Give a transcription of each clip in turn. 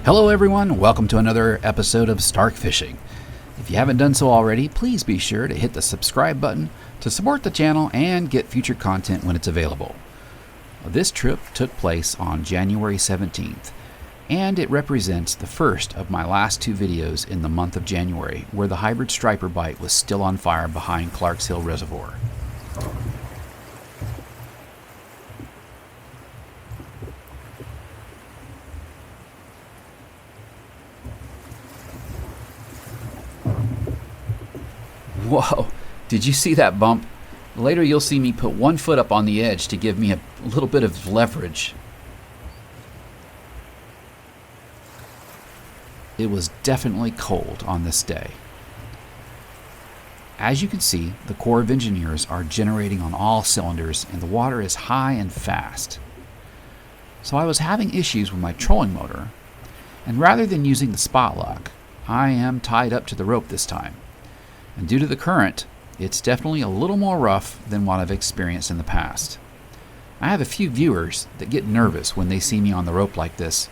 Hello everyone, welcome to another episode of Stark Fishing. If you haven't done so already, please be sure to hit the subscribe button to support the channel and get future content when it's available. This trip took place on January 17th, and it represents the first of my last two videos in the month of January, where the hybrid striper bite was still on fire behind Clarks Hill Reservoir. Whoa, did you see that bump? Later you'll see me put one foot up on the edge to give me a little bit of leverage. It was definitely cold on this day. As you can see, the Corps of Engineers are generating on all cylinders and the water is high and fast. So I was having issues with my trolling motor, and rather than using the spot lock, I am tied up to the rope this time. And due to the current, it's definitely a little more rough than what I've experienced in the past. I have a few viewers that get nervous when they see me on the rope like this,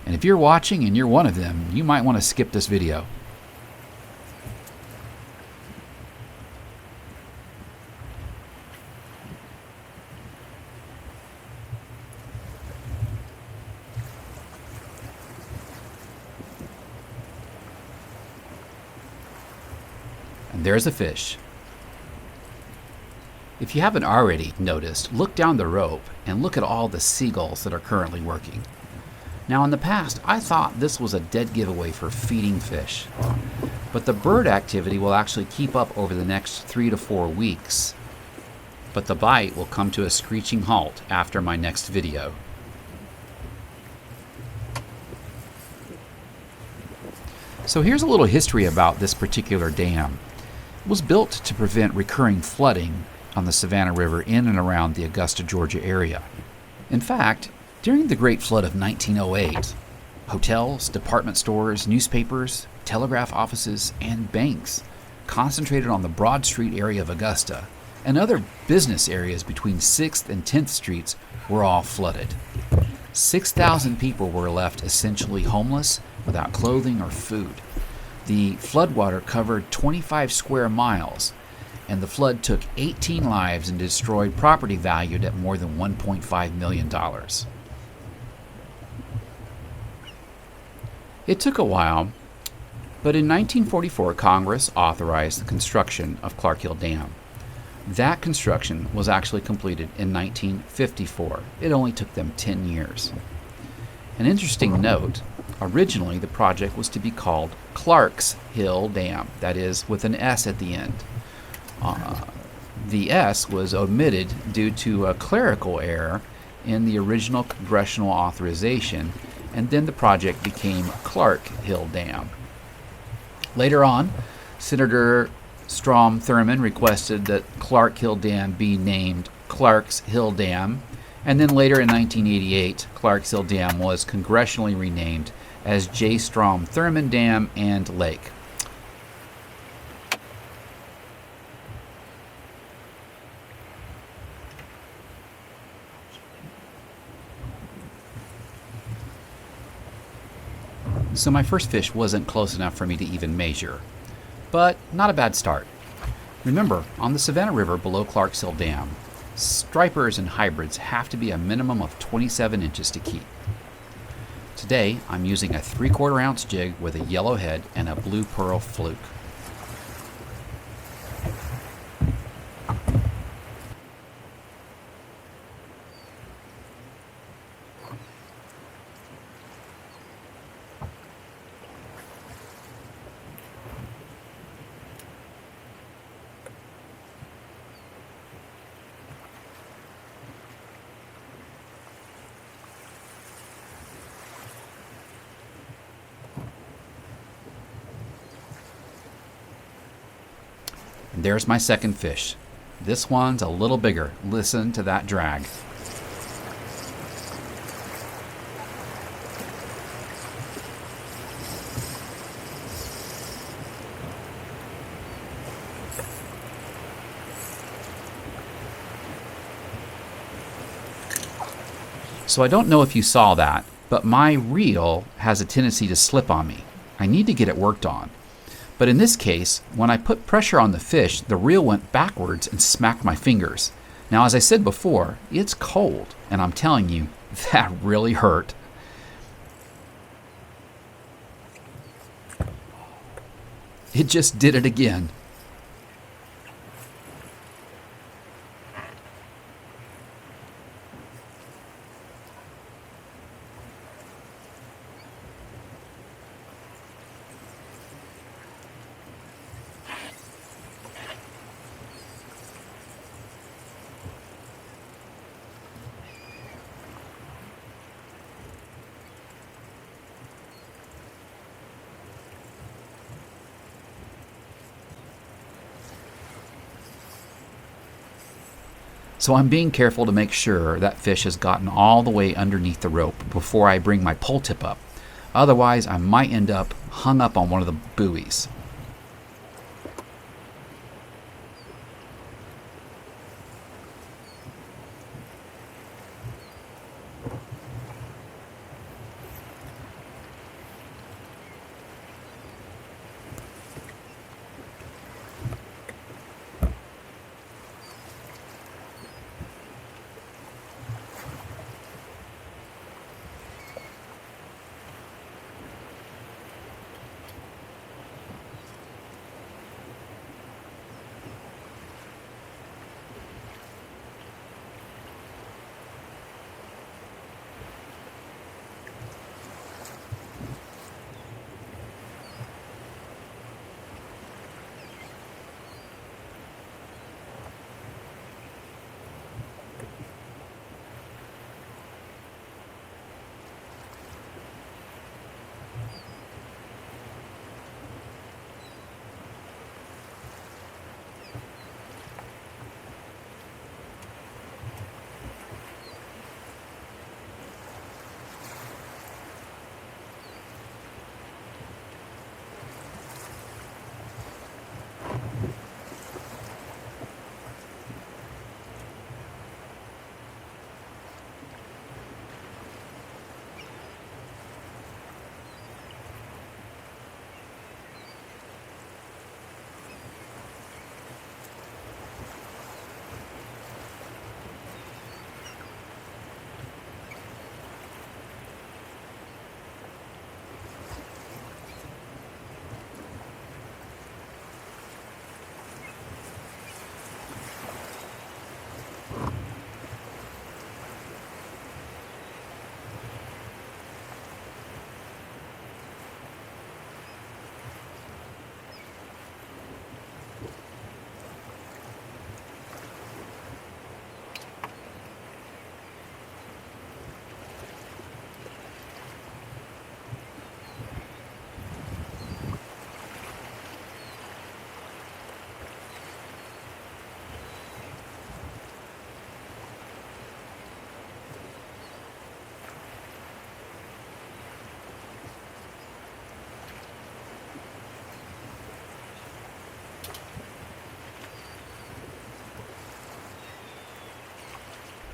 and if you're watching and you're one of them, you might want to skip this video. And there's a fish. If you haven't already noticed, look down the rope and look at all the seagulls that are currently working. Now in the past, I thought this was a dead giveaway for feeding fish, but the bird activity will actually keep up over the next 3 to 4 weeks. But the bite will come to a screeching halt after my next video. So here's a little history about this particular dam. It was built to prevent recurring flooding on the Savannah River in and around the Augusta, Georgia area. In fact, during the Great Flood of 1908, hotels, department stores, newspapers, telegraph offices, and banks concentrated on the Broad Street area of Augusta, and other business areas between 6th and 10th Streets were all flooded. 6,000 people were left essentially homeless, without clothing or food. The floodwater covered 25 square miles, and the flood took 18 lives and destroyed property valued at more than $1.5 million. It took a while, but in 1944 Congress authorized the construction of Clark Hill Dam. That construction was actually completed in 1954. It only took them 10 years. An interesting note, originally the project was to be called Clarks Hill Dam, that is, with an S at the end. The S was omitted due to a clerical error in the original congressional authorization, and then the project became Clark Hill Dam. Later on, Senator Strom Thurmond requested that Clark Hill Dam be named Clarks Hill Dam, and then later in 1988, Clarks Hill Dam was congressionally renamed as J. Strom Thurmond Dam and Lake. So my first fish wasn't close enough for me to even measure, but not a bad start. Remember, on the Savannah River below Clarks Hill Dam, stripers and hybrids have to be a minimum of 27 inches to keep. Today, I'm using a 3/4 ounce jig with a yellow head and a blue pearl fluke. And there's my second fish. This one's a little bigger. Listen to that drag. So I don't know if you saw that, but my reel has a tendency to slip on me. I need to get it worked on. But in this case, when I put pressure on the fish, the reel went backwards and smacked my fingers. Now, as I said before, it's cold, and I'm telling you, that really hurt. It just did it again. So I'm being careful to make sure that fish has gotten all the way underneath the rope before I bring my pole tip up. Otherwise, I might end up hung up on one of the buoys.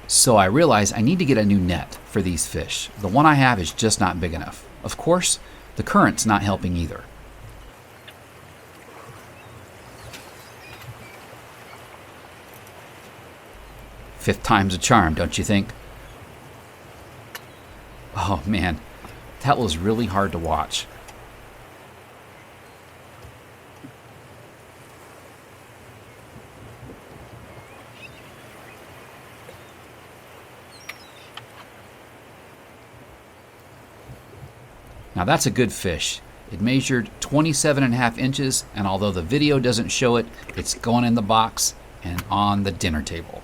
So I realize I need to get a new net for these fish. The one I have is just not big enough. Of course, the current's not helping either. Fifth time's a charm, don't you think? Oh man, that was really hard to watch. Now that's a good fish. It measured 27.5 inches, and although the video doesn't show it, it's going in the box and on the dinner table.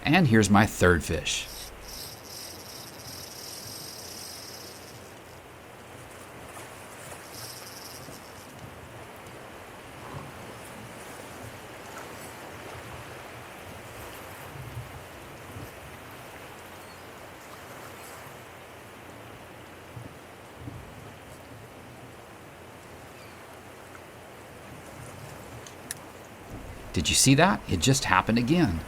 And here's my third fish. Did you see that? It just happened again.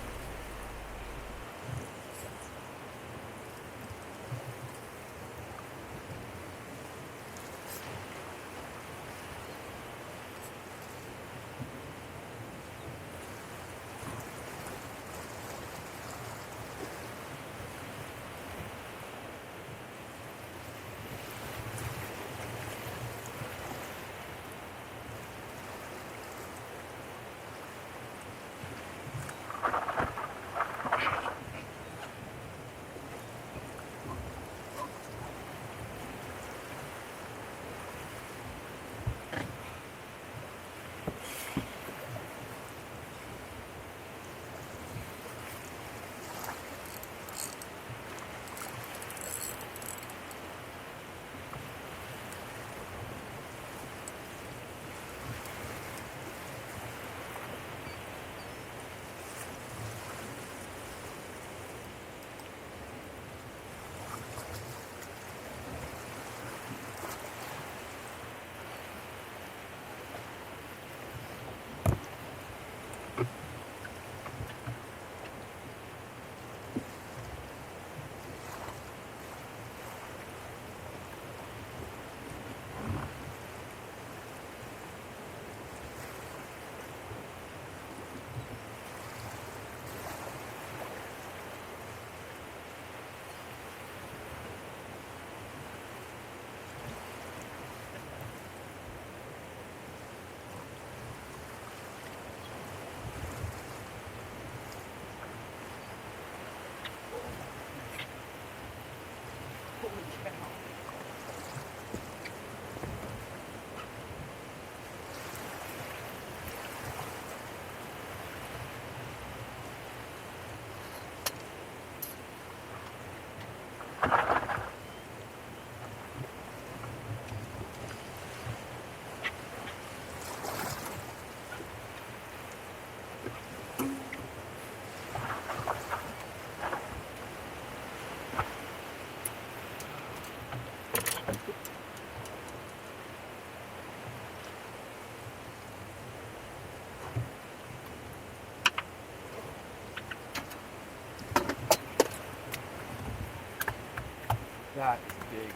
That is big,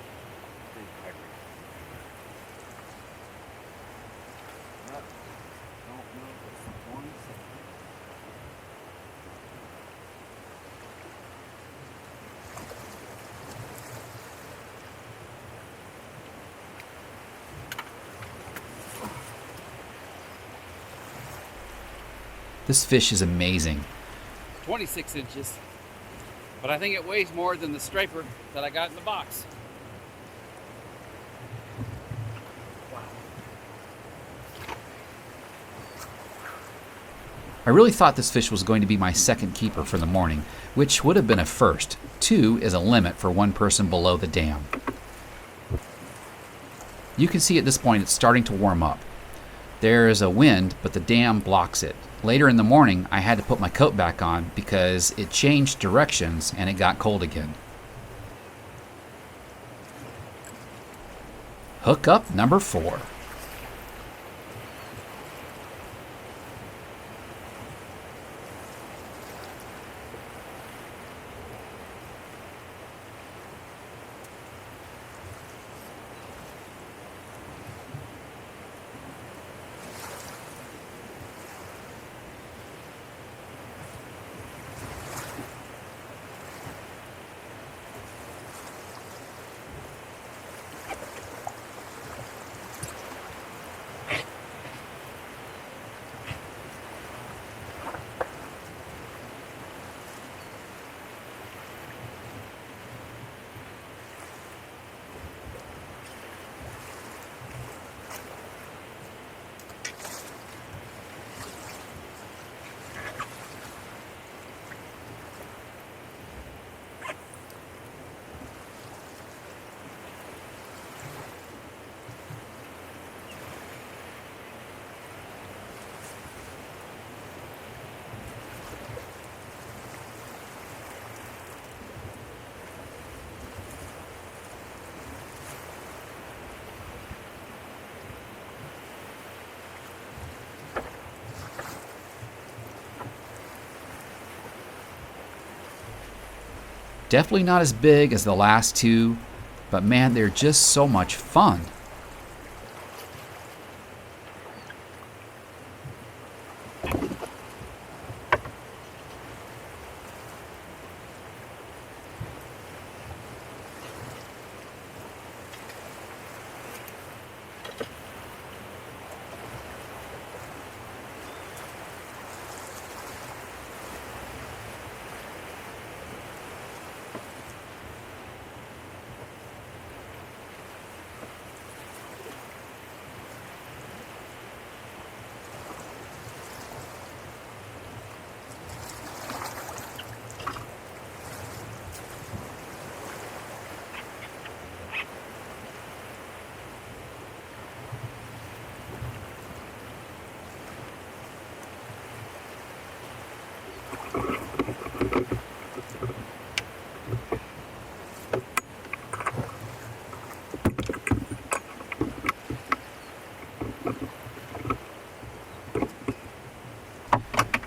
big pepper. Yep. Don't know if it's 1 second. This fish is amazing. 26 inches. But I think it weighs more than the striper that I got in the box. I really thought this fish was going to be my second keeper for the morning, which would have been a first. 2 is a limit for one person below the dam. You can see at this point it's starting to warm up. There is a wind, but the dam blocks it. Later in the morning, I had to put my coat back on because it changed directions and it got cold again. Hookup number 4. Definitely not as big as the last two, but man, they're just so much fun.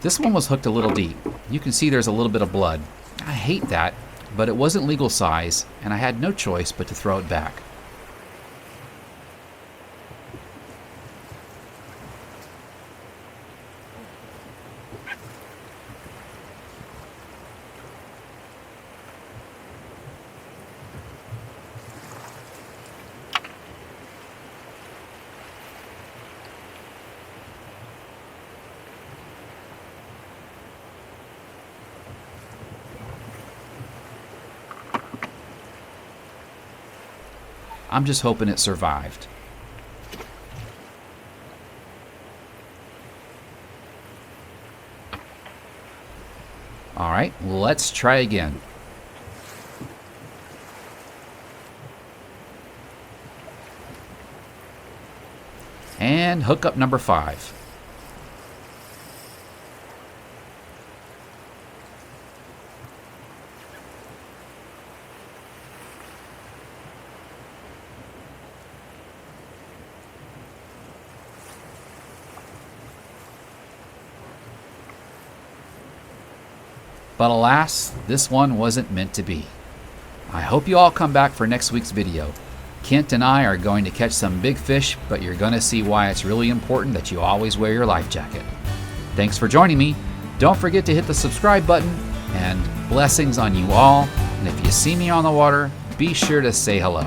This one was hooked a little deep. You can see there's a little bit of blood. I hate that, but it wasn't legal size, and I had no choice but to throw it back. I'm just hoping it survived. All right, let's try again. And hookup number 5. But alas, this one wasn't meant to be. I hope you all come back for next week's video. Kent and I are going to catch some big fish, but you're going to see why it's really important that you always wear your life jacket. Thanks for joining me. Don't forget to hit the subscribe button, and blessings on you all. And if you see me on the water, be sure to say hello.